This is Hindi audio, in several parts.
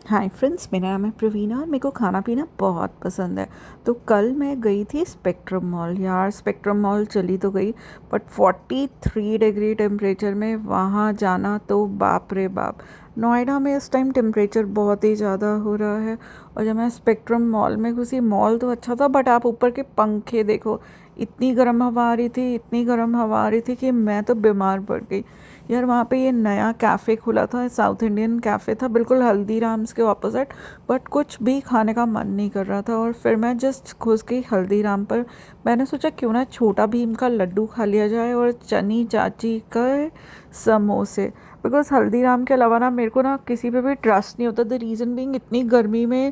हाय फ्रेंड्स, मेरा नाम है प्रवीणा और मेरे को खाना पीना बहुत पसंद है। तो कल मैं गई थी स्पेक्ट्रम मॉल। यार स्पेक्ट्रम मॉल चली तो गई, बट 43 डिग्री टेम्परेचर में वहाँ जाना तो बाप रे बाप। नोएडा में इस टाइम टेम्परेचर बहुत ही ज़्यादा हो रहा है। और जब मैं स्पेक्ट्रम मॉल में घुसी, मॉल तो अच्छा था बट आप ऊपर के पंखे देखो, इतनी गर्म हवा आ रही थी, इतनी गर्म हवा आ रही थी कि मैं तो बीमार पड़ गई। यार वहाँ पे ये नया कैफ़े खुला था, साउथ इंडियन कैफ़े था, बिल्कुल हल्दीराम्स के ऑपोजिट। बट कुछ भी खाने का मन नहीं कर रहा था और फिर मैं जस्ट घुस गई हल्दीराम पर। मैंने सोचा क्यों ना छोटा भीम का लड्डू खा लिया जाए और चनी चाची का समोसे। बिकॉज हल्दीराम के अलावा ना मेरे को ना किसी पे भी ट्रस्ट नहीं होता। द रीज़न बीइंग, इतनी गर्मी में,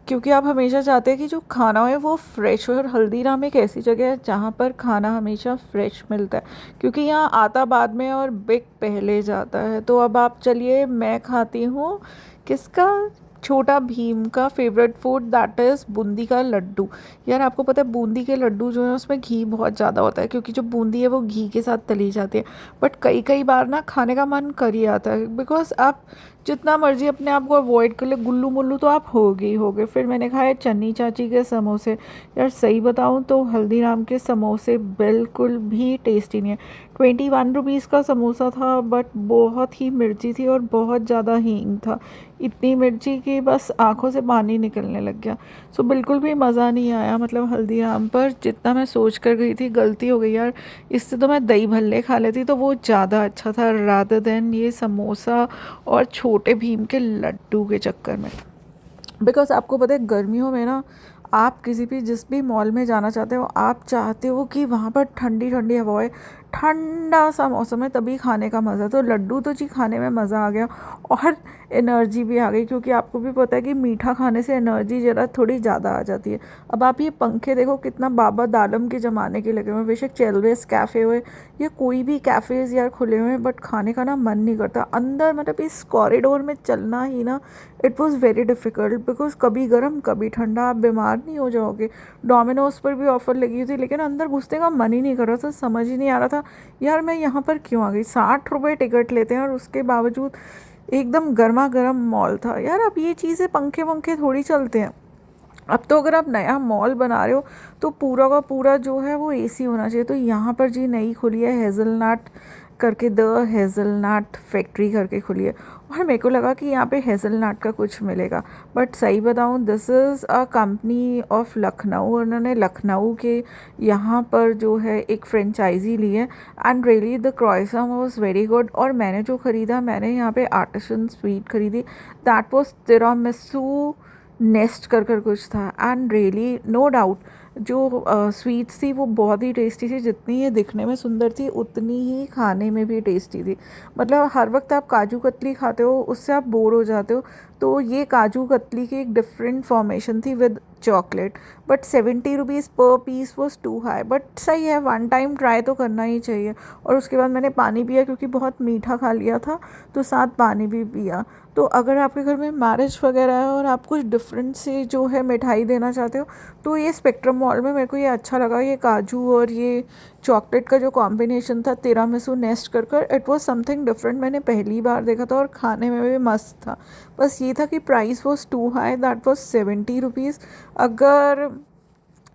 क्योंकि आप हमेशा चाहते हैं कि जो खाना हो वो फ्रेश हो। और हल्दीराम एक ऐसी जगह है जहाँ पर खाना हमेशा फ्रेश मिलता है, क्योंकि यहाँ आता बाद में और बिक पहले जाता है। तो अब आप चलिए, मैं खाती हूँ किसका, छोटा भीम का favourite food, that is Bundi का लड्डू। यार आपको पता है बूंदी के लड्डू जो है उसमें घी बहुत ज़्यादा होता है, क्योंकि जो बूंदी है वो घी के साथ तली जाती है। बट कई कई बार ना खाने का मन कर ही आता है, बिकॉज आप जितना मर्जी अपने आप को अवॉइड कर ले, गुल्लू मुल्लू तो आप होगे ही होगे। फिर मैंने खाए चन्नी चाची के समोसे। यार सही बताऊँ तो हल्दीराम के समोसे बिल्कुल भी टेस्टी नहीं है। 21 रुपीज़ का समोसा था बट बहुत ही मिर्ची थी और बहुत ज़्यादा हींग था। इतनी मिर्ची कि बस आंखों से पानी निकलने लग गया। सो बिल्कुल भी मज़ा नहीं आया। मतलब हल्दीराम पर जितना मैं सोच कर गई थी, गलती हो गई यार। इससे तो मैं दही भल्ले खा लेती तो वो ज़्यादा अच्छा था, रादर देन ये समोसा और छोटे भीम के लड्डू के चक्कर में। बिकॉज आपको पता है गर्मियों में ना, आप किसी भी जिस भी मॉल में जाना चाहते हो, आप चाहते हो कि वहाँ पर ठंडी ठंडी हवा है, ठंडा सा मौसम है, तभी खाने का मज़ा। तो लड्डू तो जी खाने में मज़ा आ गया और एनर्जी भी आ गई, क्योंकि आपको भी पता है कि मीठा खाने से एनर्जी ज़रा थोड़ी ज़्यादा आ जाती है। अब आप ये पंखे देखो कितना बाबा दालम के ज़माने के लगे हुए हैं। बेशक चेलवेस कैफ़े हुए या कोई भी कैफ़ेज़ यार खुले हुए हैं, बट खाने का ना मन नहीं करता अंदर। मतलब इस कॉरिडोर में चलना ही ना, it was very difficult, because कभी गर्म कभी ठंडा, आप बीमार नहीं हो जाओगे। डोमिनोज पर भी ऑफ़र लगी हुई थी, लेकिन अंदर घुसने का मन ही नहीं कर रहा था। समझ ही नहीं आ रहा था यार मैं यहाँ पर क्यों आ गई। 60 रुपये टिकट लेते हैं और उसके बावजूद एकदम गर्मा गर्म मॉल था। यार अब ये चीज़ें पंखे वंखे थोड़ी चलते हैं। अब तो अगर आप नया मॉल बना रहे हो तो पूरा का पूरा जो है वो एसी होना चाहिए। तो यहाँ पर जी नई खुली है हेज़लनट करके, द हेज़लनट फैक्ट्री करके खुली है। और मेरे को लगा कि यहाँ पे हेज़लनट का कुछ मिलेगा, बट सही बताऊँ this is a company of Lucknow. उन्होंने लखनऊ के यहाँ पर जो है एक फ्रेंचाइजी ली है। And really the croissant was very good. और मैंने जो ख़रीदा, मैंने यहाँ पे आर्टिसन स्वीट खरीदी, दैट वॉज तिरामिसू नेस्ट कर कुछ था। एंड रियली नो डाउट जो स्वीट्स थी वो बहुत ही टेस्टी थी। जितनी ये दिखने में सुंदर थी उतनी ही खाने में भी टेस्टी थी। मतलब हर वक्त आप काजू कतली खाते हो, उससे आप बोर हो जाते हो। तो ये काजू कतली की एक डिफरेंट फॉर्मेशन थी with chocolate. But 70 rupees per piece was too high, but सही है, वन टाइम ट्राई तो करना ही चाहिए। और उसके बाद मैंने पानी पिया, क्योंकि बहुत मीठा खा लिया था, तो साथ पानी भी पिया। तो अगर आपके घर में मैरिज वगैरह है और आप कुछ डिफरेंट से जो है मिठाई देना चाहते हो, तो ये स्पेक्ट्रम मॉल में मेरे को ये अच्छा लगा। ये काजू और ये चॉकलेट का जो कॉम्बिनेशन था, तिरामिसू नेस्ट कर, इट वाज समथिंग डिफरेंट। मैंने पहली बार देखा था और खाने में भी मस्त था। बस ये था कि price was too high, that was 70 rupees. अगर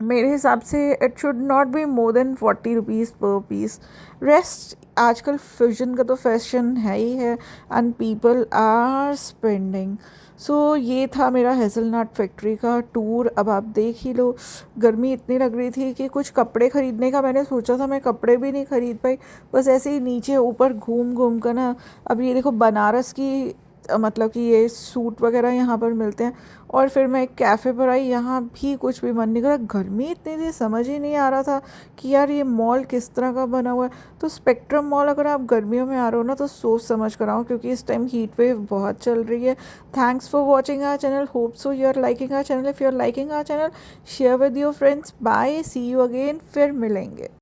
मेरे हिसाब से it should not be more than 40 rupees per piece. Rest आजकल फ्यूजन का तो फैशन है ही है, and people are spending. So ये था मेरा हेज़लनट फैक्ट्री का टूर। अब आप देख ही लो, गर्मी इतनी लग रही थी कि कुछ कपड़े ख़रीदने का मैंने सोचा था, मैं कपड़े भी नहीं ख़रीद पाई। बस ऐसे ही नीचे ऊपर घूम घूम कर ना, अब ये देखो बनारस की मतलब कि ये सूट वगैरह यहाँ पर मिलते हैं। और फिर मैं एक कैफ़े पर आई, यहाँ भी कुछ भी मन नहीं करा। गर्मी इतनी थी, समझ ही नहीं आ रहा था कि यार ये मॉल किस तरह का बना हुआ है। तो स्पेक्ट्रम मॉल अगर आप गर्मियों में आ रहे हो ना, तो सोच समझ कर आओ, क्योंकि इस टाइम हीट वेव बहुत चल रही है। Thanks for watching our channel, hope so you are liking our channel. If you are liking our channel, share with your friends. Bye, see you again, फिर मिलेंगे।